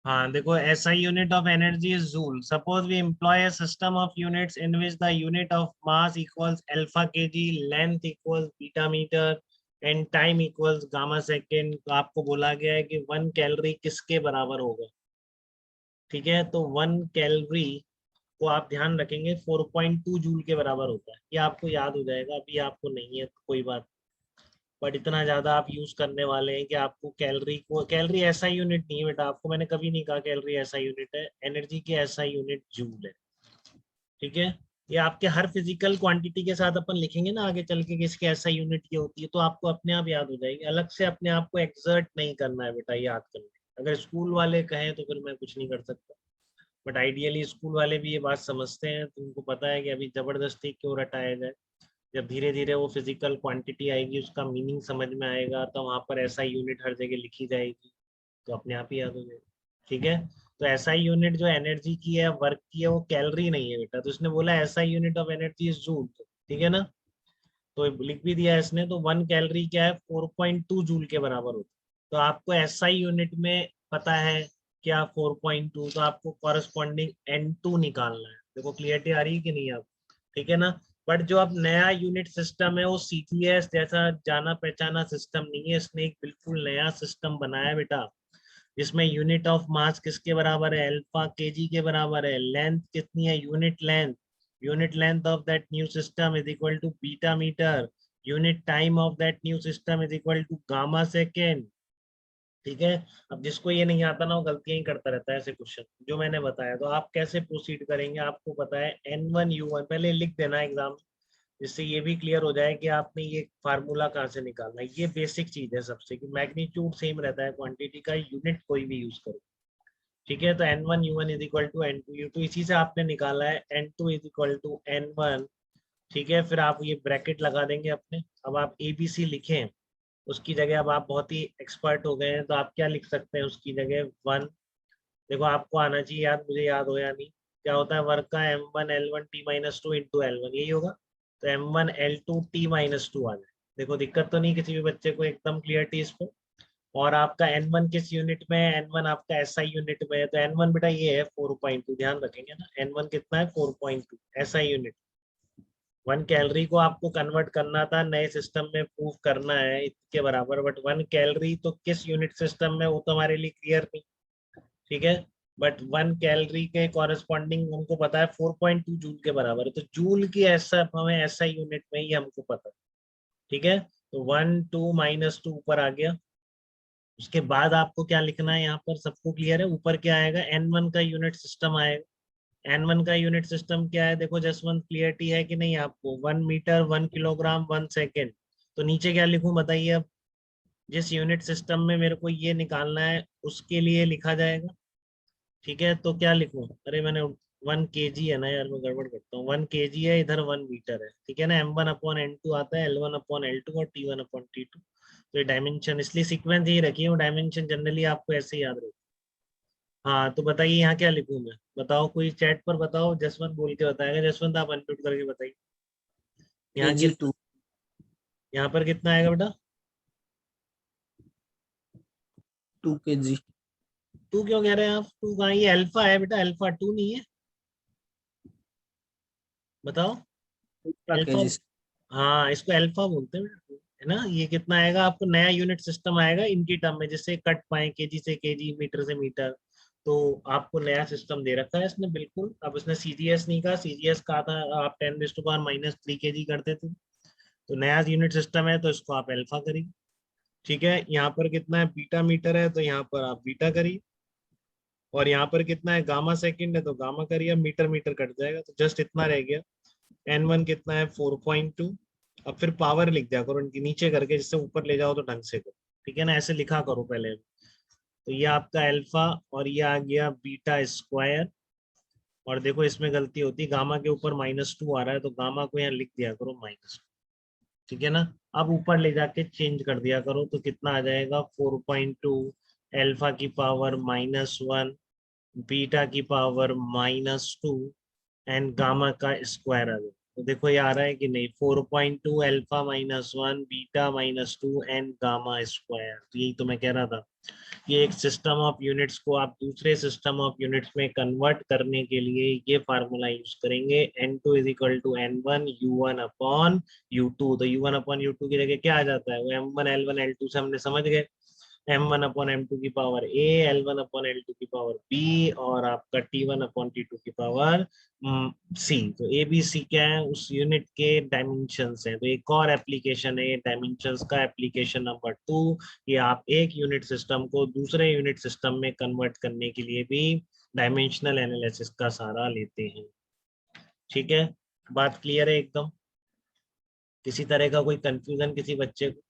हाँ देखो, SI unit of energy is joule. Suppose we employ a system of units in which the unit of mass equals alpha KG, length equals beta metre and time equals gamma second. तो आपको बोला गया है कि 1 calorie किसके बराबर होगा. ठीक है, तो 1 कैलोरी को आप ध्यान रखेंगे 4.2 जूल के बराबर होता है. ये आपको याद हो जाएगा, अभी आपको नहीं है तो कोई बात. बट इतना ज्यादा आप यूज करने वाले हैं कि आपको कैलोरी को, कैलोरी ऐसा यूनिट नहीं है बेटा, आपको मैंने कभी नहीं कहा कैलोरी ऐसा यूनिट है. एनर्जी की ऐसा यूनिट जूल है. ठीक है, ये आपके हर फिजिकल क्वांटिटी के साथ अपन लिखेंगे ना आगे चल के कि इसकी ऐसा यूनिट ये होती है, तो आपको अपने आप याद हो जाएगी. अलग से अपने आप को एक्सर्ट नहीं करना है बेटा याद करने. अगर स्कूल वाले कहें तो फिर मैं कुछ नहीं कर सकता. बट आइडियली स्कूल वाले भी ये बात समझते हैं, तो उनको पता है कि अभी जबरदस्ती क्यों रटाया जाए. जब धीरे धीरे वो फिजिकल क्वांटिटी आएगी, उसका मीनिंग समझ में आएगा, तो वहां पर ऐसा यूनिट हर जगह लिखी जाएगी, तो अपने आप ही याद हो जाएगा. ठीक है, तो ऐसा यूनिट जो एनर्जी की है, वर्क की है, वो कैलोरी नहीं है बेटा. तो इसने बोला ऐसा unit of energy is joule. ठीक है ना, तो लिख भी दिया इसने. तो 1 कैलोरी क्या है, 4.2 जूल के बराबर होता है. तो आपको एसआई यूनिट में पता है क्या 4.2, तो आपको कॉरेस्पॉन्डिंग N2 निकालना है. देखो क्लियरिटी आ रही है कि नहीं आप. ठीक है ना. बट जो अब नया यूनिट सिस्टम है वो सीजीएस जैसा जाना पहचाना सिस्टम नहीं है. इसने एक बिल्कुल नया सिस्टम बनाया बेटा, जिसमें यूनिट ऑफ मास किसके बराबर है, अल्फा केजी के बराबर है. लेंथ कितनी है, unit length of that new system is equal to beta metre. Unit time of that new system is equal to gamma second. ठीक है, अब जिसको ये नहीं आता ना वो गलतियां ही करता रहता है ऐसे क्वेश्चन जो मैंने बताया. तो आप कैसे प्रोसीड करेंगे, आपको पता है N1U1 पहले लिख देना एग्जाम, जिससे ये भी क्लियर हो जाए कि आपने ये फार्मूला कहाँ से निकालना है. ये बेसिक चीज है सबसे, कि मैग्नीट्यूड सेम रहता है क्वांटिटी का, यूनिट कोई भी यूज करो. ठीक है, तो N1U1 is equal to N2U2, इसी से आपने निकाला है N2 is equal to N1. ठीक है, फिर आप ये ब्रैकेट लगा देंगे अपने. अब आप ABC लिखें, उसकी जगह अब आप बहुत ही एक्सपर्ट हो गए हैं, तो आप क्या लिख सकते हैं उसकी जगह 1. देखो आपको आना चाहिए याद, मुझे याद हो या नहीं. क्या होता है वर्क का, M1L1T-2 इंटू L1, यही होगा. तो M1L2T-2 आ जाए. देखो दिक्कत तो नहीं किसी भी बच्चे को, एकदम क्लियरिटी इस पे. और आपका N1 किस यूनिट में है, N1 आपका SI यूनिट में है. तो N1 बेटा ये है 4.2, ध्यान रखेंगे ना. N1 कितना है, 4.2 SI यूनिट. 1 कैलोरी को आपको कन्वर्ट करना था, नए सिस्टम में प्रूव करना है इसके बराबर. बट 1 कैलोरी तो किस यूनिट सिस्टम में, वो तो हमारे लिए क्लियर नहीं. ठीक है, बट 1 कैलोरी के कॉरेस्पॉन्डिंग हमको पता है 4.2 जूल के बराबर है. तो जूल की ऐसा हमें ऐसा यूनिट में ही हमको पता है. ठीक है, तो 1 2 - 2 ऊपर आ गया. उसके बाद आपको क्या लिखना है, यहाँ पर सबको क्लियर है. ऊपर क्या आएगा, N1 का यूनिट सिस्टम आएगा. N1 का यूनिट सिस्टम क्या है, देखो जसवंत क्लियरिटी है कि नहीं आपको, 1 मीटर 1 किलोग्राम 1 सेकेंड. तो नीचे क्या लिखूं बताइए अब. जिस यूनिट सिस्टम में मेरे को ये निकालना है उसके लिए लिखा जाएगा. ठीक है, तो क्या लिखूं, अरे मैंने 1 kg है ना यार, मैं गड़बड़ करता हूँ. 1 kg है, इधर 1 मीटर है. ठीक है ना, M1/N2 आता है, L1/L2 और T1/T2. तो ये डायमेंशन इसलिए सीक्वेंस यही रखी है, डायमेंशन जनरली आपको ऐसे ही याद रहे. हाँ तो बताइए यहाँ क्या लिखूं मैं, बताओ कोई चैट पर बताओ. जसवंत बोल के बताएगा. जसवंत आप अनम्यूट करके बताइए. यहाँ KG2 कितना, यहाँ पर कितना आएगा बेटा, 2 kg. 2 क्यों कह रहे हैं आप, 2 कहाँ, ये अल्फा है बेटा, अल्फा 2 नहीं है. बताओ अल्फा. KG. हाँ इसको अल्फा बोलते हैं है ना. ये कितना आएगा, आपको नया यूनिट सिस्टम आएगा इनकी टर्म में, जिससे कट पाए केजी से केजी, मीटर से मीटर. तो आपको नया सिस्टम दे रखा है इसने बिल्कुल. अब इसने सीजीएस नहीं कहा, सीजीएस कहा था आप 10⁻³ kg करते थे. तो नया यूनिट सिस्टम है तो इसको आप अल्फा करिए. ठीक है, यहाँ पर कितना है, बीटा मीटर है, तो यहाँ पर आप बीटा करिए. और यहाँ पर कितना है, गामा सेकंड है, तो गामा करिए. मीटर मीटर कट जाएगा, तो जस्ट इतना रह गया. N1 कितना है, 4.2. अब फिर पावर लिख दिया करो इनकी नीचे करके, जिससे ऊपर ले जाओ तो ढंग से करो. ठीक है ना, ऐसे लिखा करो पहले. तो ये आपका अल्फा, और ये आ गया बीटा स्क्वायर. और देखो इसमें गलती होती है, गामा के ऊपर -2 आ रहा है, तो गामा को यहाँ लिख दिया करो -2. ठीक है ना. अब ऊपर ले जाके चेंज कर दिया करो, तो कितना आ जाएगा, 4.2 अल्फा की पावर -1, बीटा की पावर -2 एंड गामा का स्क्वायर आ जाएगा. तो देखो ये आ रहा है कि नहीं, 4.2 alpha minus 1 beta minus 2 and gamma square. यही तो मैं कह रहा था, ये एक सिस्टम ऑफ यूनिट्स को आप दूसरे सिस्टम ऑफ यूनिट्स में कन्वर्ट करने के लिए ये फार्मूला यूज करेंगे, n2 is equal to n1 u1 upon u2। तो u1 अपॉन u2 की जगह क्या आ जाता है, वो m1 l1 l2 से हमने समझ गए, m1 अपॉन m2 की power a, l1 upon l2 की पावर b, और आपका t1 अपॉन t2 की पावर c। तो a b c क्या है, उस यूनिट के डायमेंशंस हैं। तो एक और एप्लीकेशन है डायमेंशंस का, एप्लीकेशन नंबर 2, ये आप एक यूनिट सिस्टम को दूसरे यूनिट सिस्टम में कन्वर्ट करने के लिए भी डायमेंशनल एनालिसिस का सहारा लेते हैं। ठीक है, बात क्लियर है एकदम? किसी तरह का कोई कंफ्यूजन किसी बच्चे को?